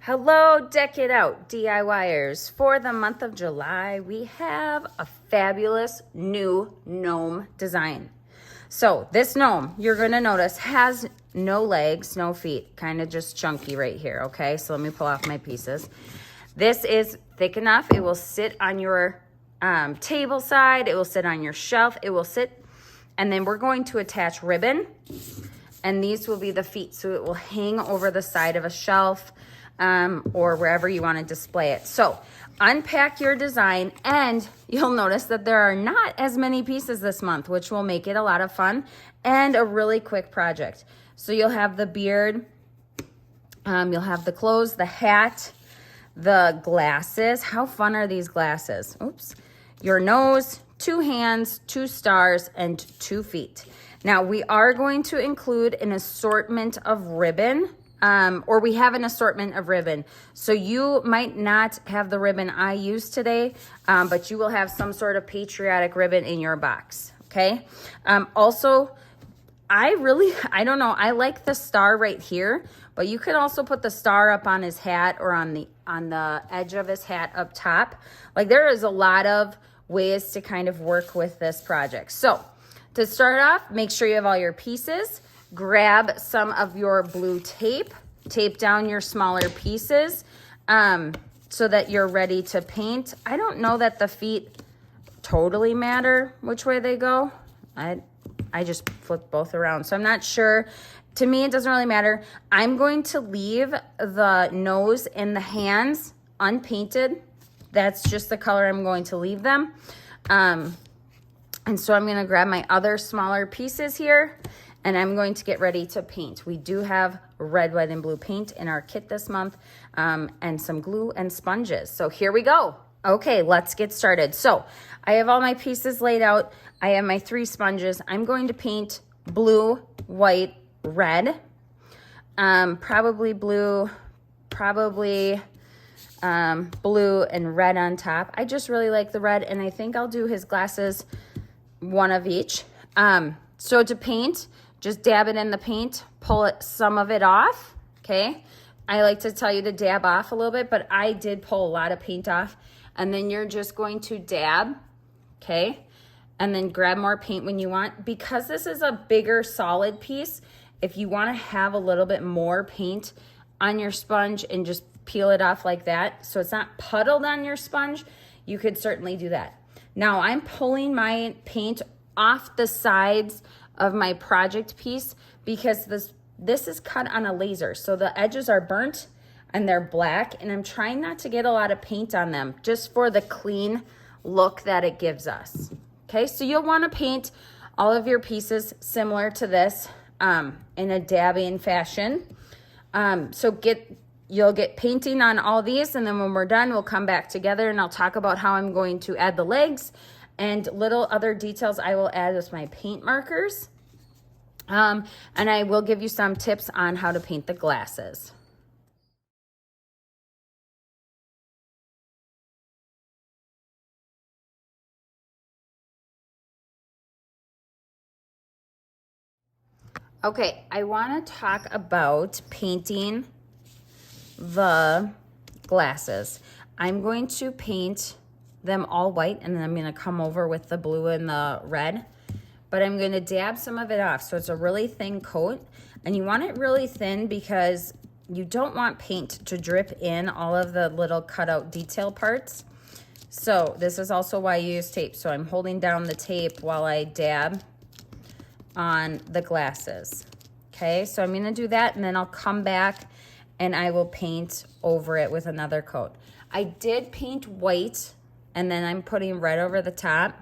Hello, Deck It Out DIYers. For the month of July, we have a fabulous new gnome design. So this gnome, you're gonna notice, has no legs, no feet, kind of just chunky right here, okay? So let me pull off my pieces. This is thick enough. It will sit on your table side. It will sit on your shelf. It will sit, and then we're going to attach ribbon, and these will be the feet. So it will hang over the side of a shelf, or wherever you want to display it. So unpack your design, and you'll notice that there are not as many pieces this month, which will make it a lot of fun and a really quick project. So you'll have the beard, you'll have the clothes, the hat, the glasses. How fun are these glasses? Oops. Your nose, 2 hands, 2 stars, and 2 feet. Now we are going to include an assortment of ribbon. Or we have an assortment of ribbon. So you might not have the ribbon I use today, but you will have some sort of patriotic ribbon in your box, okay? Also, I don't know, I like the star right here, but you could also put the star up on his hat or on the edge of his hat up top. Like, there is a lot of ways to kind of work with this project. So to start off, make sure you have all your pieces. Grab some of your blue tape, tape down your smaller pieces so that you're ready to paint. I don't know that the feet totally matter which way they go. I just flip both around, so I'm not sure. To me, it doesn't really matter. I'm going to leave the nose and the hands unpainted. That's just the color I'm going to leave them. And so I'm gonna grab my other smaller pieces here, and I'm going to get ready to paint. We do have red, white, and blue paint in our kit this month, and some glue and sponges. So here we go. Okay, let's get started. So I have all my pieces laid out. I have my 3 sponges. I'm going to paint blue, white, red, probably blue, blue and red on top. I just really like the red, and I think I'll do his glasses, one of each. So to paint, just dab it in the paint, pull some of it off, okay? I like to tell you to dab off a little bit, but I did pull a lot of paint off. And then you're just going to dab, okay? And then grab more paint when you want. Because this is a bigger solid piece, if you want to have a little bit more paint on your sponge and just peel it off like that, so it's not puddled on your sponge, you could certainly do that. Now I'm pulling my paint off the sides of my project piece because this is cut on a laser, so the edges are burnt and they're black, and I'm trying not to get a lot of paint on them just for the clean look that it gives us. Okay, so you'll want to paint all of your pieces similar to this in a dabbing fashion. You'll get painting on all these, and then when we're done, we'll come back together and I'll talk about how I'm going to add the legs and little other details I will add with my paint markers. And I will give you some tips on how to paint the glasses. Okay, I want to talk about painting the glasses. I'm going to paint them all white, and then I'm going to come over with the blue and the red, but I'm going to dab some of it off. So it's a really thin coat, and you want it really thin because you don't want paint to drip in all of the little cutout detail parts. So this is also why you use tape. So I'm holding down the tape while I dab on the glasses. Okay, so I'm going to do that, and then I'll come back and I will paint over it with another coat. I did paint white, and then I'm putting red over the top,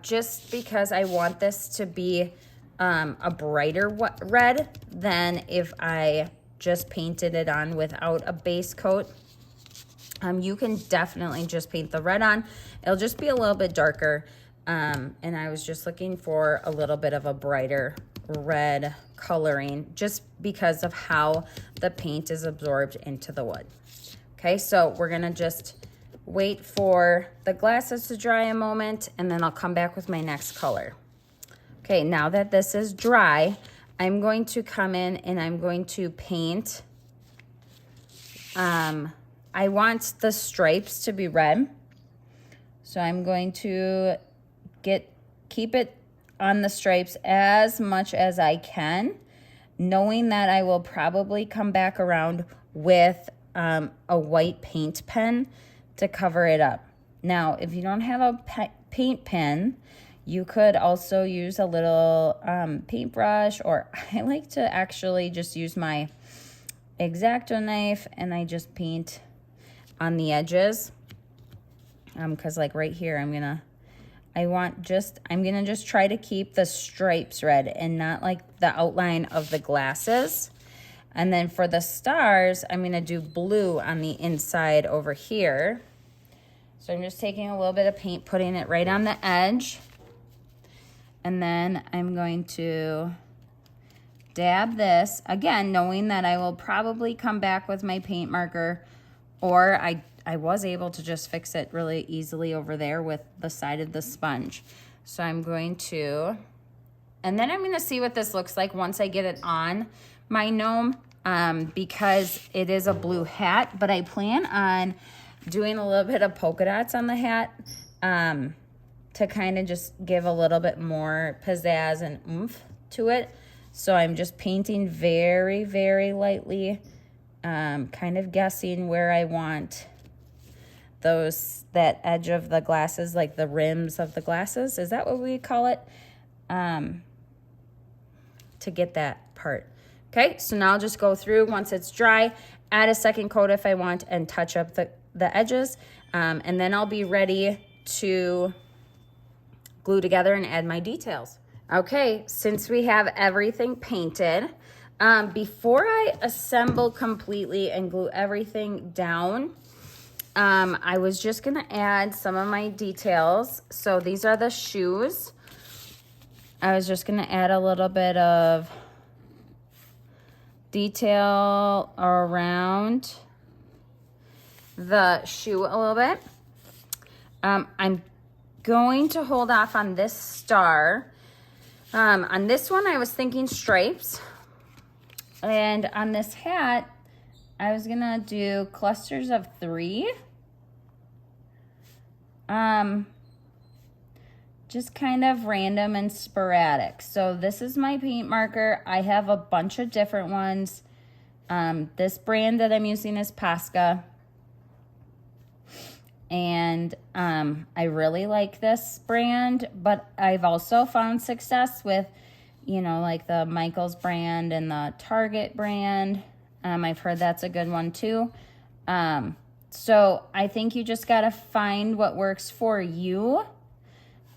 just because I want this to be a brighter red than if I just painted it on without a base coat. You can definitely just paint the red on. It'll just be a little bit darker, and I was just looking for a little bit of a brighter red coloring just because of how the paint is absorbed into the wood. Okay, so we're gonna just wait for the glasses to dry a moment, and then I'll come back with my next color. Okay, now that this is dry, I'm going to come in and I'm going to paint I want the stripes to be red. So I'm going to keep it on the stripes as much as I can, knowing that I will probably come back around with a white paint pen to cover it up. Now, if you don't have a paint pen, you could also use a little paintbrush, or I like to actually just use my X-Acto knife and I just paint on the edges. Because like right here, I'm gonna just try to keep the stripes red and not like the outline of the glasses. And then for the stars, I'm gonna do blue on the inside over here. So I'm just taking a little bit of paint, putting it right on the edge. And then I'm going to dab this, again, knowing that I will probably come back with my paint marker, or I was able to just fix it really easily over there with the side of the sponge. So I'm going to, and then I'm going to see what this looks like once I get it on my gnome, because it is a blue hat, but I plan on doing a little bit of polka dots on the hat to kind of just give a little bit more pizzazz and oomph to it. So I'm just painting very, very lightly, kind of guessing where I want that edge of the glasses, like the rims of the glasses. Is that what we call it? To get that part. Okay, so now I'll just go through once it's dry, add a second coat if I want, and touch up the edges. And then I'll be ready to glue together and add my details. Okay, since we have everything painted, before I assemble completely and glue everything down, I was just gonna add some of my details. So these are the shoes. I was just gonna add a little bit of detail around the shoe a little bit. I'm going to hold off on this star. On this one, I was thinking stripes. And on this hat, I was gonna do clusters of 3. Just kind of random and sporadic. So this is my paint marker. I have a bunch of different ones. This brand that I'm using is Posca. And I really like this brand, but I've also found success with, like the Michaels brand and the Target brand. I've heard that's a good one too. So I think you just gotta find what works for you.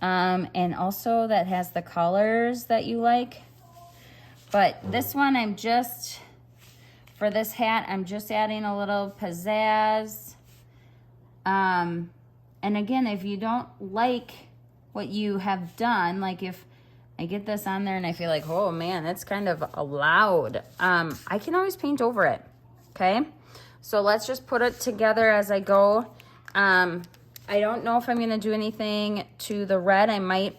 And also that has the colors that you like. But this one, for this hat, I'm just adding a little pizzazz. And again, if you don't like what you have done, like if I get this on there and I feel like, oh man, that's kind of loud, I can always paint over it, okay? So let's just put it together as I go. I don't know if I'm gonna do anything to the red. I might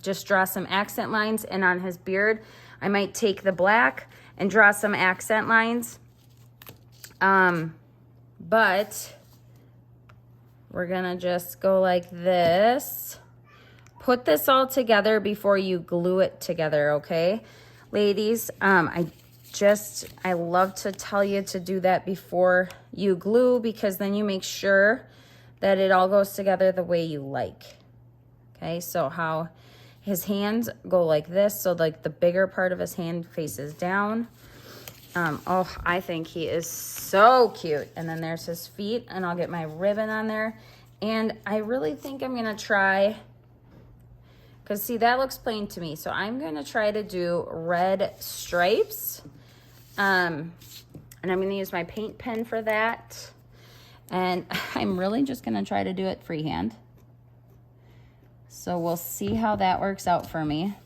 just draw some accent lines, and on his beard, I might take the black and draw some accent lines. But we're gonna just go like this. Put this all together before you glue it together, okay? Ladies, I love to tell you to do that before you glue, because then you make sure that it all goes together the way you like. Okay, so how his hands go like this, so like the bigger part of his hand faces down. Oh, I think he is so cute. And then there's his feet, and I'll get my ribbon on there. And I really think I'm gonna try, because see, that looks plain to me. So I'm gonna try to do red stripes. And I'm gonna use my paint pen for that. And I'm really just gonna try to do it freehand. So we'll see how that works out for me.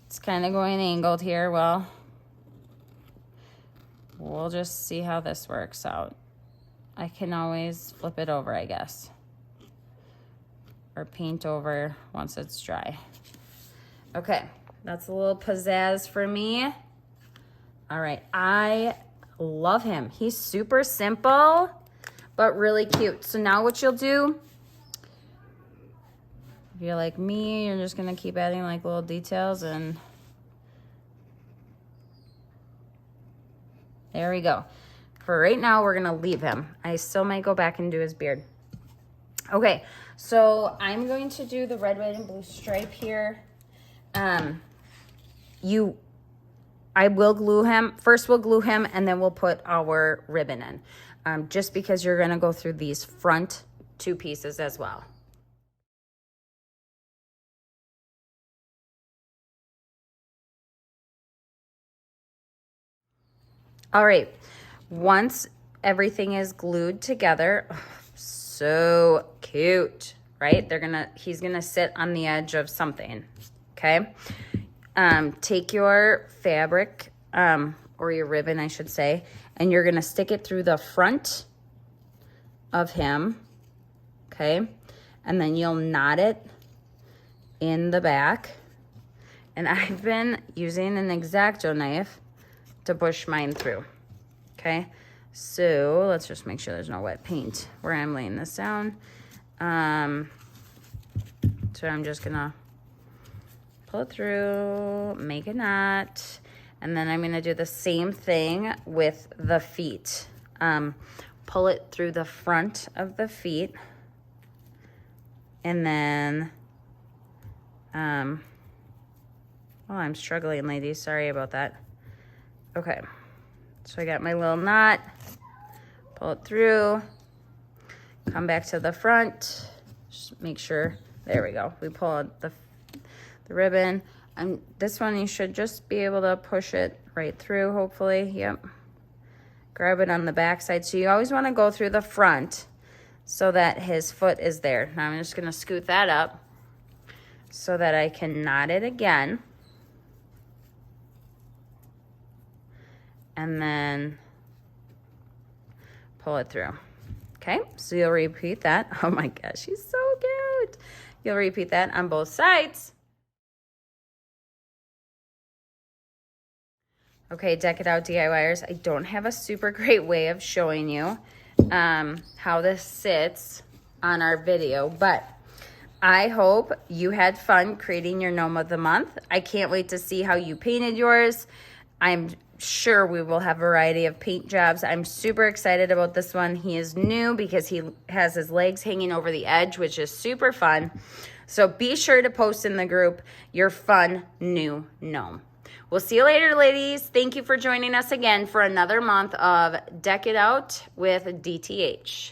It's kind of going angled here. Well, we'll just see how this works out. I can always flip it over, I guess, or paint over once it's dry. Okay, That's a little pizzazz for me. All right, I love him. He's super simple, but really cute. So now what you'll do, if you're like me, you're just gonna keep adding like little details, and there we go. For right now, we're gonna leave him. I still might go back and do his beard. Okay, so I'm going to do the red, white, and blue stripe here. I will glue him. First we'll glue him, and then we'll put our ribbon in. Just because you're gonna go through these front 2 pieces as well. All right, once everything is glued together, oh, so cute, right? He's gonna sit on the edge of something, okay? Take your fabric, or your ribbon, I should say, and you're gonna stick it through the front of him, okay? And then you'll knot it in the back. And I've been using an X-Acto knife to push mine through, okay? So let's just make sure there's no wet paint where I'm laying this down. So I'm just gonna pull it through, make a knot, and then I'm gonna do the same thing with the feet. Pull it through the front of the feet, and then, oh, I'm struggling, ladies, sorry about that. Okay, so I got my little knot, pull it through, come back to the front, just make sure, there we go. We pull out the ribbon. This one you should just be able to push it right through, hopefully, yep. Grab it on the back side. So you always wanna go through the front so that his foot is there. Now I'm just gonna scoot that up so that I can knot it again. And then pull it through. Okay, so you'll repeat that. Oh my gosh, he's so cute. You'll repeat that on both sides. Okay, Deck It Out DIYers, I don't have a super great way of showing you how this sits on our video, but I hope you had fun creating your Gnome of the Month. I can't wait to see how you painted yours. I'm sure we will have a variety of paint jobs. I'm super excited about this one. He is new because he has his legs hanging over the edge, which is super fun. So be sure to post in the group your fun new gnome. We'll see you later, ladies. Thank you for joining us again for another month of Deck It Out with DTH.